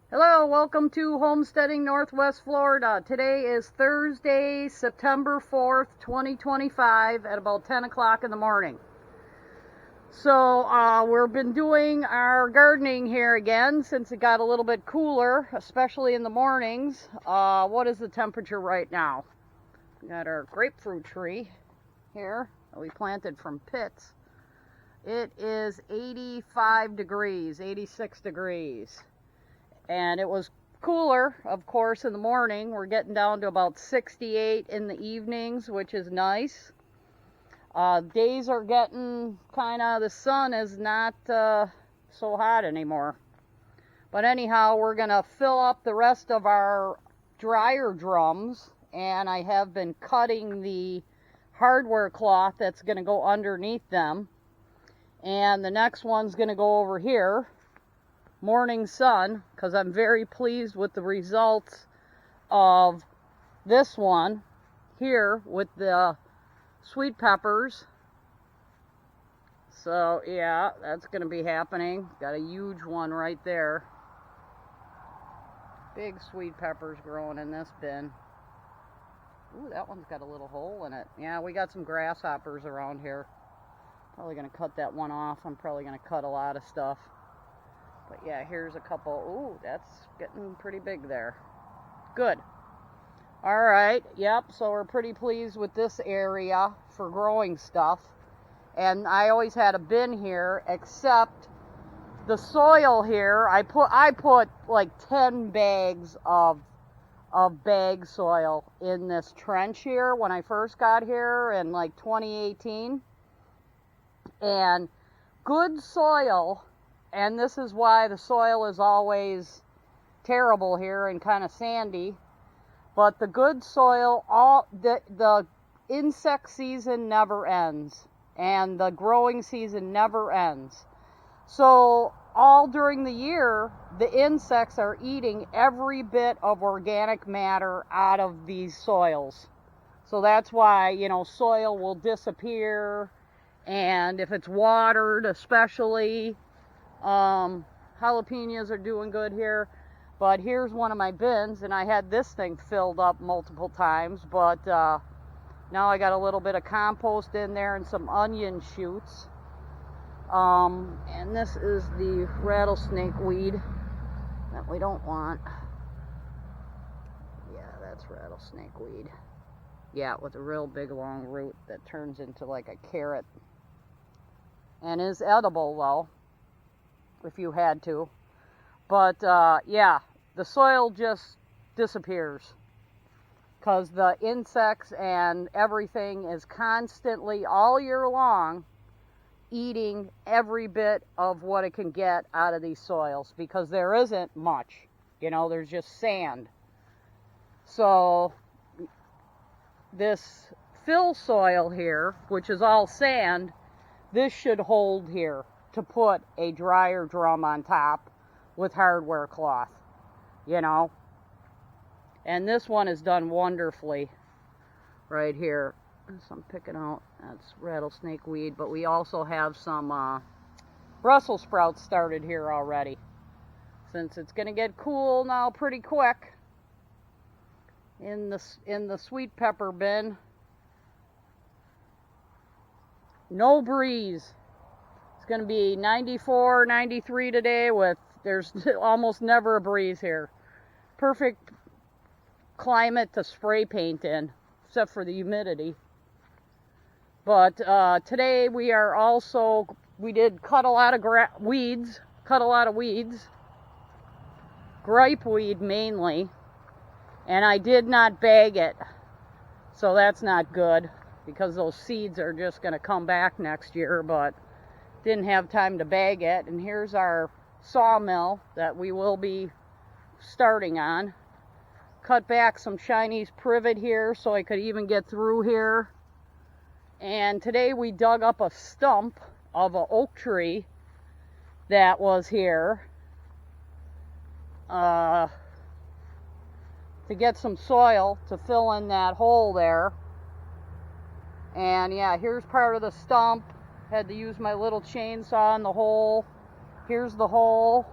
Hello, welcome to Homesteading Northwest Florida. Today is Thursday, September 4th, 2025 at about 10 o'clock in the morning. So we've been doing our gardening here again since it got a little bit cooler, especially in the mornings. What is the temperature right now? We got our grapefruit tree here that we planted from pits. It is 85 degrees, 86 degrees. And it was cooler, of course, in the morning. We're getting down to about 68 in the evenings, which is nice. Days are getting the sun is not so hot anymore. But anyhow, we're going to fill up the rest of our dryer drums. And I have been cutting the hardware cloth that's going to go underneath them. And the next one's going to go over here. Morning sun, because I'm very pleased with the results of this one here with the sweet peppers. So yeah, that's going to be happening. Got a huge one right there. Big sweet peppers growing in this bin. Ooh, that one's got a little hole in it. Yeah, we got some grasshoppers around here. Probably going to cut that one off. I'm probably going to cut a lot of stuff. But yeah, here's a couple. Ooh, that's getting pretty big there. Good. All right. Yep. So we're pretty pleased with this area for growing stuff. And I always had a bin here, except the soil here. I put like 10 bags of bag soil in this trench here when I first got here in like 2018. And good soil. And this is why the soil is always terrible here and kind of sandy. But the good soil, the insect season never ends. And the growing season never ends. So all during the year, the insects are eating every bit of organic matter out of these soils. So that's why, soil will disappear. And if it's watered especially, jalapenos are doing good here. But here's one of my bins, and I had this thing filled up multiple times, but now I got a little bit of compost in there and some onion shoots. And this is the rattlesnake weed that we don't want. Yeah, that's rattlesnake weed. Yeah, with a real big long root that turns into like a carrot and is edible though, if you had to. But yeah, the soil just disappears because the insects and everything is constantly all year long eating every bit of what it can get out of these soils, because there isn't much, there's just sand. So this fill soil here, which is all sand, this should hold here to put a dryer drum on top with hardware cloth, And this one is done wonderfully right here. So I'm picking out, that's rattlesnake weed, but we also have some Brussels sprouts started here already. Since it's going to get cool now pretty quick in the sweet pepper bin. No breeze. It's going to be 94, 93 today there's almost never a breeze here. Perfect climate to spray paint in, except for the humidity. But today we did cut a lot of weeds, gripeweed mainly, and I did not bag it. So that's not good, because those seeds are just going to come back next year, but didn't have time to bag it. And here's our sawmill that we will be starting on. Cut back some Chinese privet here so I could even get through here. And today we dug up a stump of an oak tree that was here to get some soil to fill in that hole there. And yeah, here's part of the stump. Had to use my little chainsaw in the hole. Here's the hole.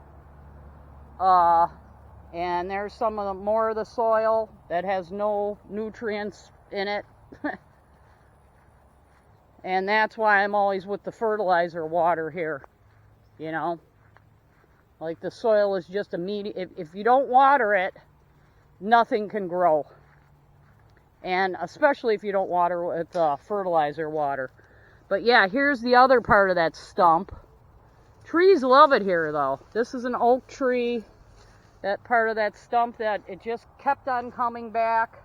And there's some of the more of the soil that has no nutrients in it. And that's why I'm always with the fertilizer water here, you know. Like the soil is just immediate. If you don't water it, nothing can grow. And especially if you don't water with fertilizer water. But yeah, here's the other part of that stump. Trees love it here though. This is an oak tree. That part of that stump that it just kept on coming back.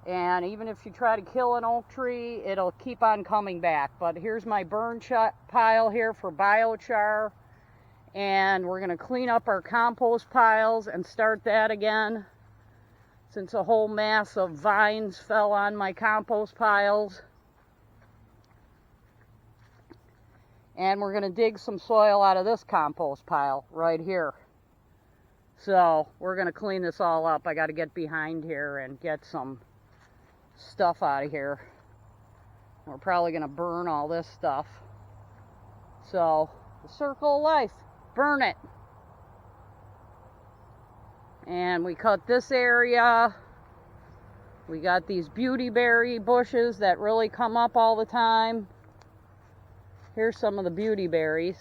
And even if you try to kill an oak tree, it'll keep on coming back. But here's my burn pile here for biochar. And we're going to clean up our compost piles and start that again. Since a whole mass of vines fell on my compost piles. And we're going to dig some soil out of this compost pile right here. So we're going to clean this all up. I got to get behind here and get some stuff out of here. We're probably going to burn all this stuff. So the circle of life, burn it. And we cut this area. We got these beautyberry bushes that really come up all the time. Here's some of the beautyberries.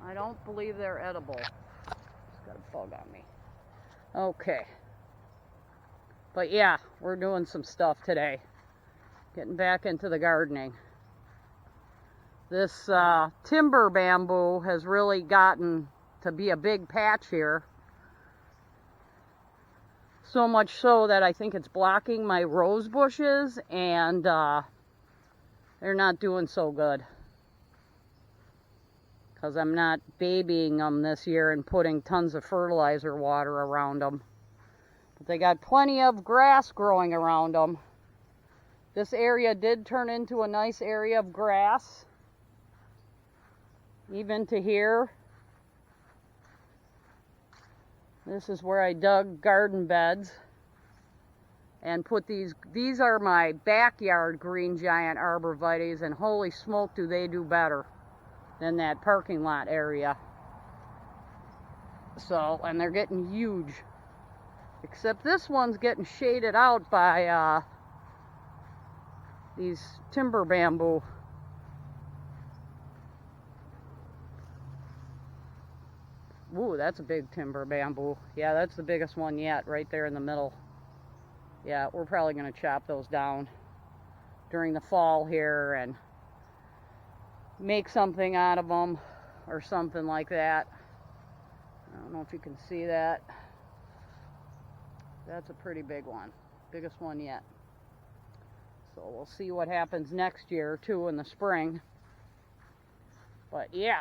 I don't believe they're edible. It's got a bug on me. Okay. But yeah, we're doing some stuff today. Getting back into the gardening. This timber bamboo has really gotten to be a big patch here. So much so that I think it's blocking my rose bushes, and they're not doing so good. Because I'm not babying them this year and putting tons of fertilizer water around them. But they got plenty of grass growing around them. This area did turn into a nice area of grass. Even to here. This is where I dug garden beds and put these are my backyard green giant arborvitaes, and holy smoke do they do better than that parking lot area. So, and they're getting huge. Except this one's getting shaded out by these timber bamboo. Ooh, that's a big timber bamboo. Yeah, that's the biggest one yet, right there in the middle. Yeah, we're probably going to chop those down during the fall here and make something out of them or something like that. I don't know if you can see that. That's a pretty big one. Biggest one yet. So we'll see what happens next year too in the spring. But yeah.